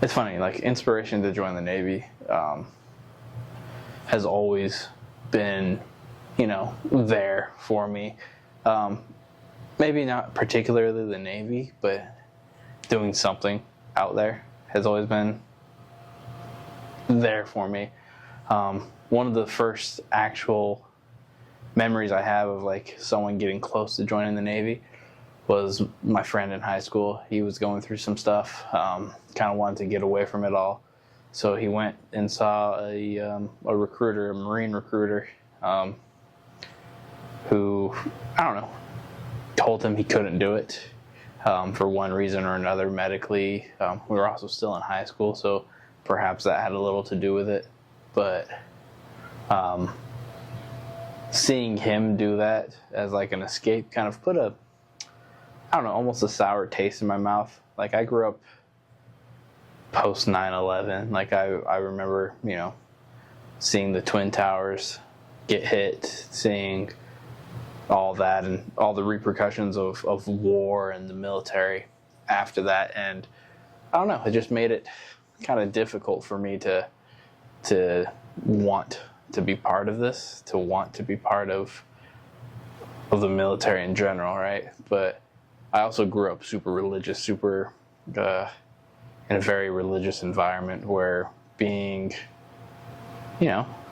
It's funny, like inspiration to join the Navy has always been, there for me. Maybe not particularly the Navy, but doing something out there has always been there for me. One of the first actual memories I have of like someone getting close to joining the Navy was my friend in high school. He was going through some stuff, kind of wanted to get away from it all. So he went and saw a recruiter, a Marine recruiter, who, told him he couldn't do it for one reason or another medically. We were also still in high school, so perhaps that had a little to do with it. But seeing him do that as like an escape kind of put almost a sour taste in my mouth. Like I grew up post 9/11. Like I remember, seeing the Twin Towers get hit, seeing all that and all the repercussions of war and the military after that. And I don't know, it just made it kind of difficult for me to want to be part of this, to want to be part of the military in general, right? But I also grew up super religious, in a very religious environment where being,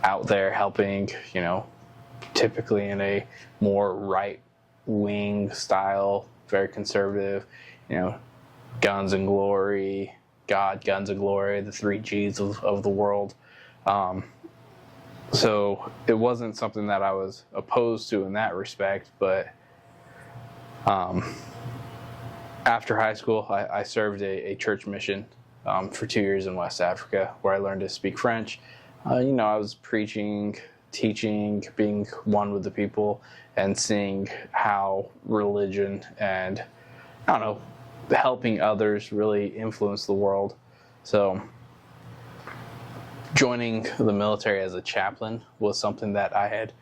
out there helping, typically in a more right-wing style, very conservative, guns and glory, God, guns and glory, the 3 Gs of the world. So it wasn't something that I was opposed to in that respect, but after high school, I served a church mission for 2 years in West Africa, where I learned to speak French. I was preaching, teaching, being one with the people, and seeing how religion and, helping others really influence the world. So joining the military as a chaplain was something that I had,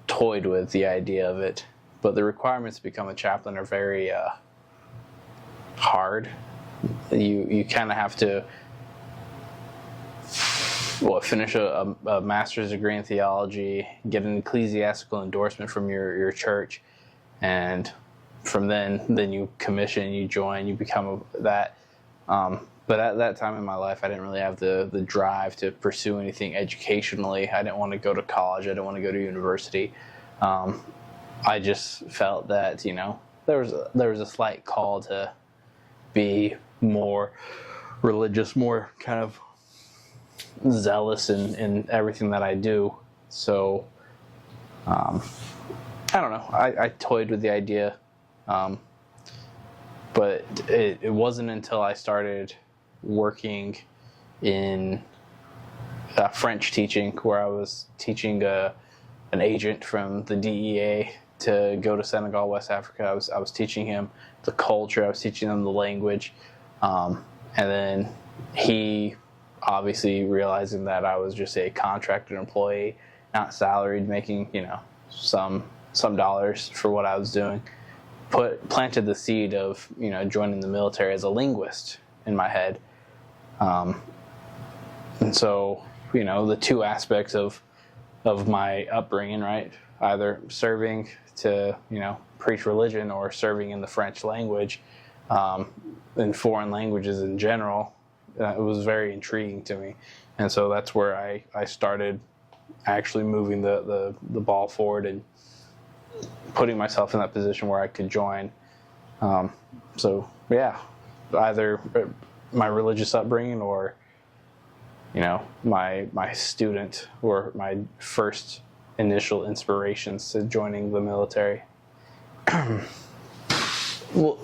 toyed with the idea of it. But the requirements to become a chaplain are very hard. You kind of have to finish a master's degree in theology, get an ecclesiastical endorsement from your church, and from then you commission, you join, you become that. But at that time in my life, I didn't really have the drive to pursue anything educationally. I didn't want to go to college. I didn't want to go to university. I just felt that, there was a slight call to be more religious, more kind of zealous in everything that I do. So, I don't know. I toyed with the idea, but it wasn't until I started working in French teaching, where I was teaching an agent from the DEA to go to Senegal, West Africa. I was teaching him the culture. I was teaching them the language. And then he, obviously realizing that I was just a contracted employee, not salaried, making, some dollars for what I was doing, planted the seed of, joining the military as a linguist in my head. And so, the two aspects of my upbringing, right? Either serving to, preach religion, or serving in the French language, in foreign languages in general, it was very intriguing to me. And so that's where I started actually moving the ball forward and putting myself in that position where I could join. So yeah, either my religious upbringing or, my student or my first initial inspirations to joining the military. Well,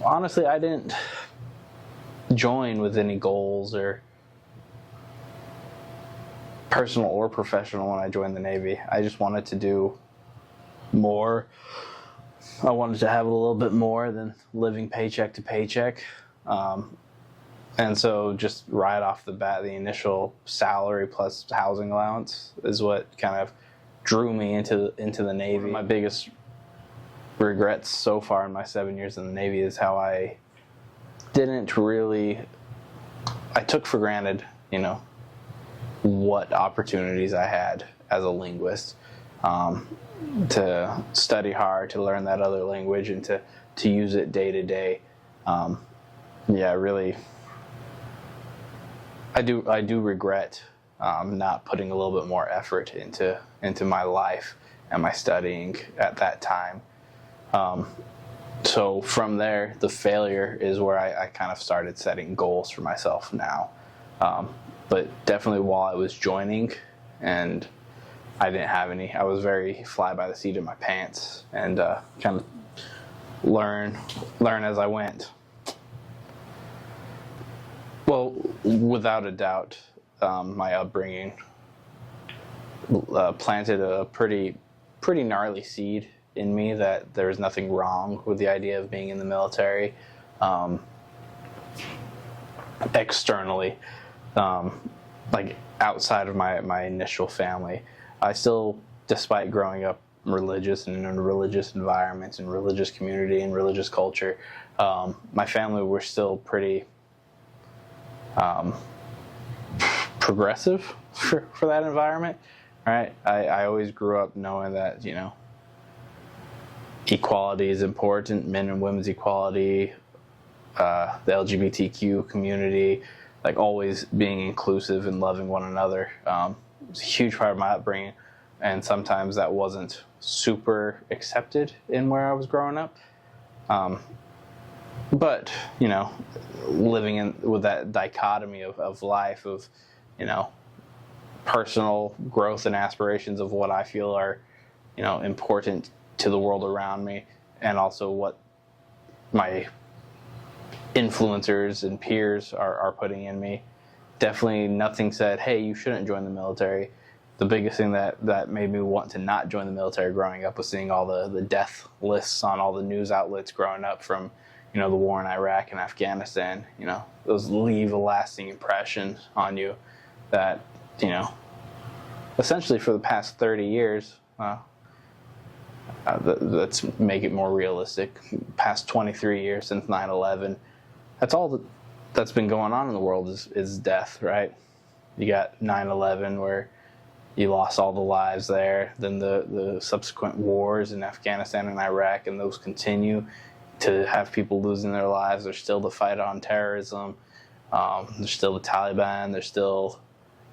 honestly, I didn't join with any goals or personal or professional when I joined the Navy. I just wanted to do more. I wanted to have a little bit more than living paycheck to paycheck. And so just right off the bat, the initial salary plus housing allowance is what kind of drew me into the Navy. My biggest regrets so far in my 7 years in the Navy is how I took for granted, what opportunities I had as a linguist, to study hard, to learn that other language, and to use it day to day. Really, I do regret not putting a little bit more effort into my life and my studying at that time. So from there, the failure is where I kind of started setting goals for myself now. But definitely while I was joining, and I didn't have any, I was very fly by the seat of my pants, and kind of learn as I went. Well, without a doubt, my upbringing planted a pretty gnarly seed in me that there was nothing wrong with the idea of being in the military. Externally, like outside of my initial family, I still, despite growing up religious and in a religious environment and religious community and religious culture, my family were still pretty progressive for that environment, right? I always grew up knowing that, equality is important, men and women's equality, the LGBTQ community, like always being inclusive and loving one another. It's a huge part of my upbringing, and sometimes that wasn't super accepted in where I was growing up. But, living with that dichotomy of life, of, personal growth and aspirations of what I feel are, important to the world around me, and also what my influencers and peers are putting in me. Definitely nothing said, hey, you shouldn't join the military. The biggest thing that made me want to not join the military growing up was seeing all the death lists on all the news outlets growing up from, the war in Iraq and Afghanistan. Those leave a lasting impression on you that, essentially for the past 30 years, let's make it more realistic, past 23 years since 9/11, that's all that's been going on in the world is death, right? You got 9/11 where you lost all the lives there, then the subsequent wars in Afghanistan and Iraq, and those continue to have people losing their lives. There's still the fight on terrorism, there's still the Taliban, there's still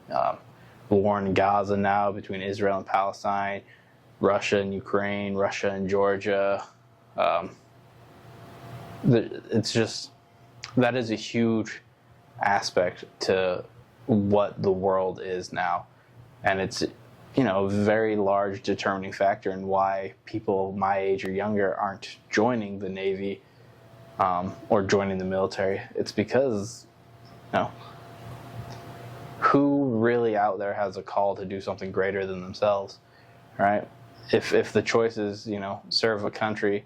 the war in Gaza now between Israel and Palestine, Russia and Ukraine, Russia and Georgia. It's just, that is a huge aspect to what the world is now. And it's, a very large determining factor in why people my age or younger aren't joining the Navy or joining the military. It's because, who really out there has a call to do something greater than themselves, right? If the choice is, serve a country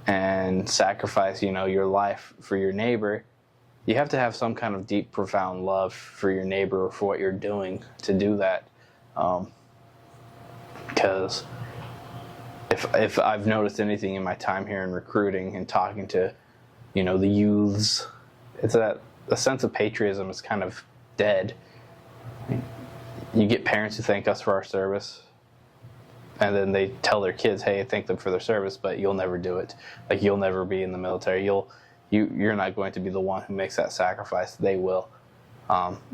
and sacrifice, your life for your neighbor, you have to have some kind of deep, profound love for your neighbor or for what you're doing to do that. Because if I've noticed anything in my time here in recruiting and talking to, the youths, it's that a sense of patriotism is kind of dead. You get parents who thank us for our service, and then they tell their kids, hey, thank them for their service, but you'll never do it. Like, you'll never be in the military. You're not going to be the one who makes that sacrifice. They will.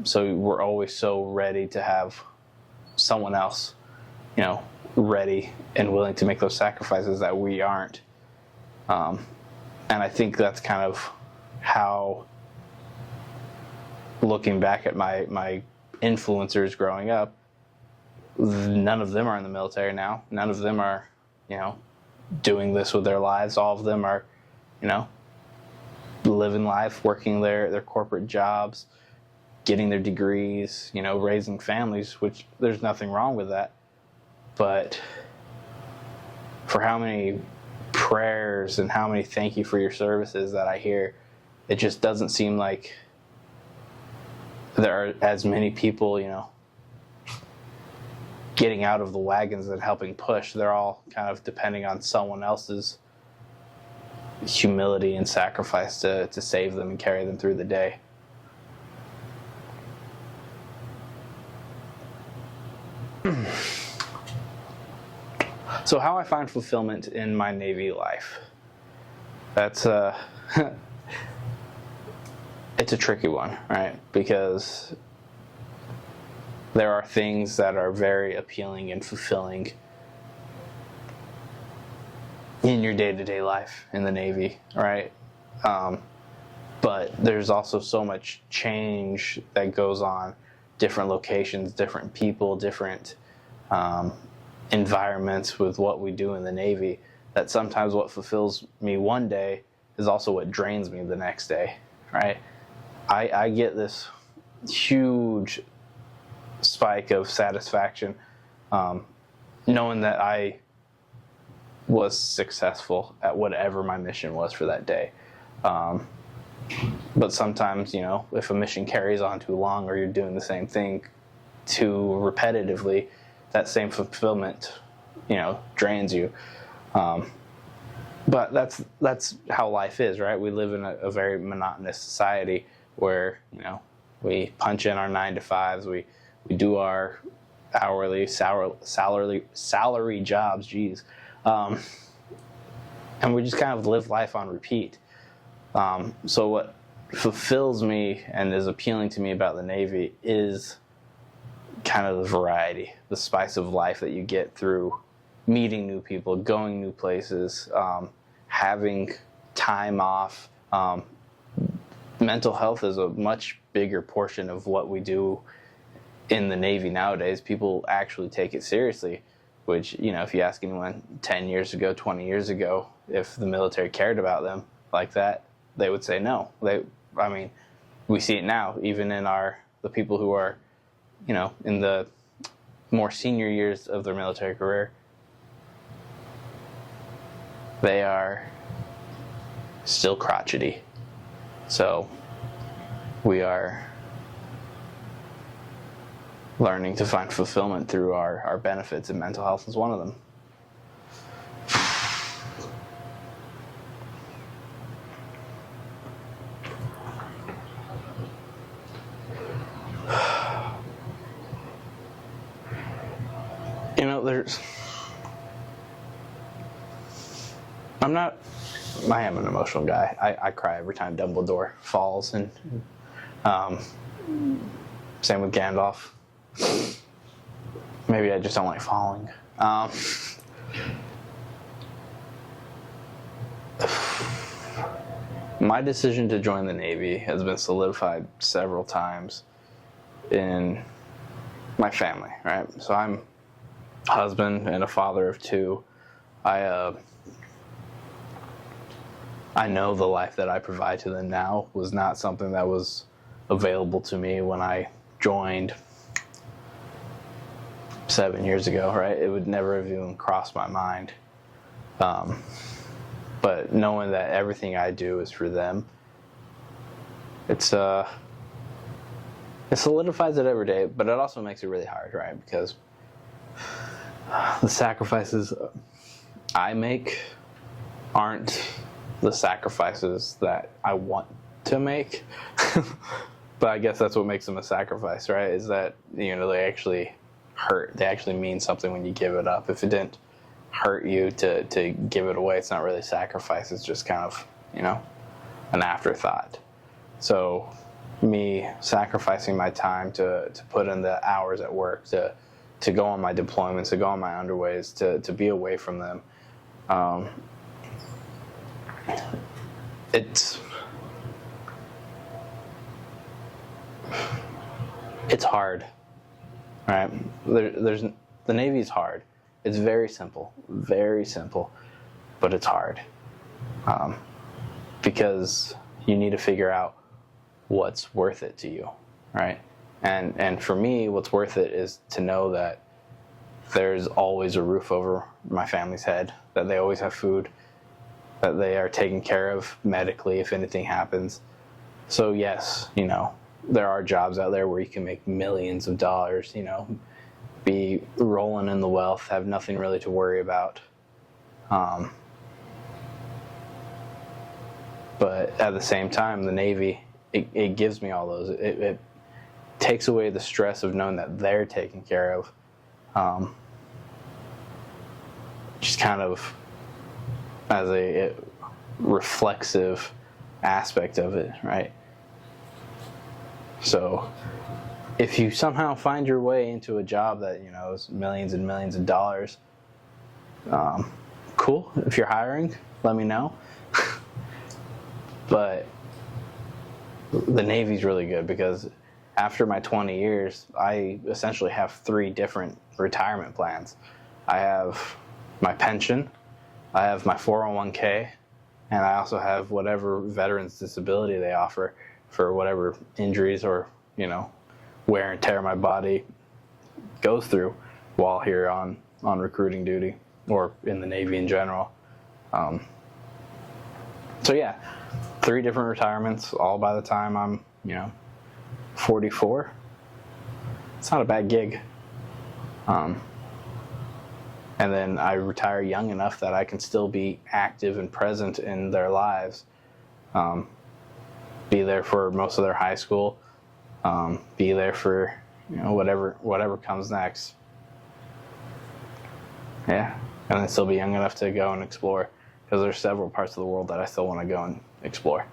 So we're always so ready to have someone else, ready and willing to make those sacrifices that we aren't. And I think that's kind of how, looking back at my influencers growing up, none of them are in the military now. None of them are, doing this with their lives. All of them are, living life, working their corporate jobs, getting their degrees, raising families, which there's nothing wrong with that. But for how many prayers and how many thank you for your services that I hear, it just doesn't seem like there are as many people, getting out of the wagons and helping push. They're all kind of depending on someone else's humility and sacrifice to save them and carry them through the day. So how I find fulfillment in my Navy life. That's it's a tricky one, right? Because there are things that are very appealing and fulfilling in your day-to-day life in the Navy, right? But there's also so much change that goes on, different locations, different people, different environments with what we do in the Navy, that sometimes what fulfills me one day is also what drains me the next day, right? I get this huge spike of satisfaction knowing that I was successful at whatever my mission was for that day. But sometimes, if a mission carries on too long, or you're doing the same thing too repetitively, that same fulfillment, drains you. But that's how life is, right? We live in a very monotonous society where, we punch in our 9 to 5s, we do our hourly salary jobs, geez. And we just kind of live life on repeat. So what fulfills me and is appealing to me about the Navy is kind of the variety, the spice of life that you get through meeting new people, going new places, having time off. Mental health is a much bigger portion of what we do in the Navy nowadays. People actually take it seriously, which, if you ask anyone 10 years ago, 20 years ago, if the military cared about them like that, they would say no. We see it now, even in the people who are, in the more senior years of their military career. They are still crotchety. So we are learning to find fulfillment through our benefits, and mental health is one of them. I am an emotional guy. I cry every time Dumbledore falls, and same with Gandalf. Maybe I just don't like falling. My decision to join the Navy has been solidified several times in my family, right? So I'm a husband and a father of 2. I know the life that I provide to them now was not something that was available to me when I joined 7 years ago, right? It would never have even crossed my mind. But knowing that everything I do is for them, it solidifies it every day, but it also makes it really hard, right? Because the sacrifices I make aren't the sacrifices that I want to make. But I guess that's what makes them a sacrifice, right? Is that, they actually hurt. They actually mean something when you give it up. If it didn't hurt you to give it away, it's not really sacrifice. It's just kind of, an afterthought. So me sacrificing my time to put in the hours at work, to go on my deployments, to go on my underways, to be away from them, it's hard, right? The Navy is hard. It's very simple, but it's hard, because you need to figure out what's worth it to you, right? And for me, what's worth it is to know that there's always a roof over my family's head, that they always have food, that they are taken care of medically if anything happens. So yes, there are jobs out there where you can make millions of dollars, be rolling in the wealth, have nothing really to worry about. But at the same time, the Navy, it gives me all those. It takes away the stress of knowing that they're taken care of. Just kind of as a reflexive aspect of it, right? So if you somehow find your way into a job that, is millions and millions of dollars, cool. If you're hiring, let me know. But the Navy's really good because after my 20 years, I essentially have 3 different retirement plans. I have my pension, I have my 401k, and I also have whatever veterans disability they offer for whatever injuries or, wear and tear my body goes through while here on recruiting duty or in the Navy in general. So yeah, 3 different retirements, all by the time I'm, 44. It's not a bad gig. And then I retire young enough that I can still be active and present in their lives. Be there for most of their high school. Be there for, whatever comes next. Yeah, and then still be young enough to go and explore, because there's several parts of the world that I still want to go and explore.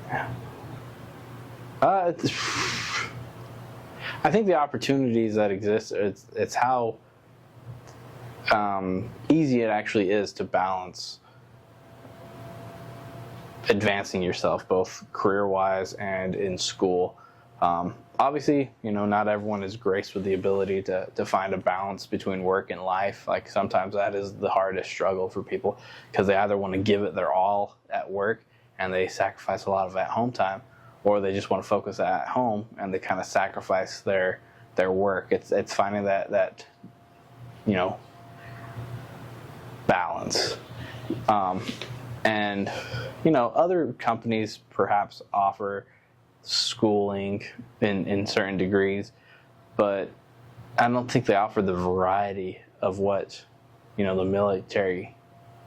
Yeah. I think the opportunities that exist, it's how easy it actually is to balance advancing yourself, both career-wise and in school. Obviously, not everyone is graced with the ability to find a balance between work and life. Like, sometimes that is the hardest struggle for people, because they either want to give it their all at work and they sacrifice a lot of at-home time, or they just want to focus at home and they kind of sacrifice their work. It's finding that balance. And other companies perhaps offer schooling in certain degrees, but I don't think they offer the variety of what the military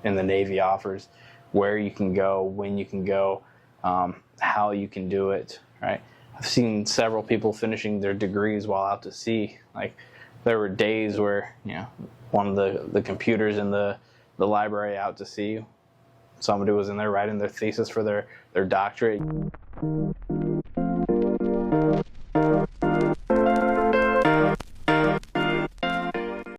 and the Navy offers, where you can go, when you can go, how you can do it, right? I've seen several people finishing their degrees while out to sea. Like, there were days where one of the computers in the library out to sea, somebody was in there writing their thesis for their doctorate.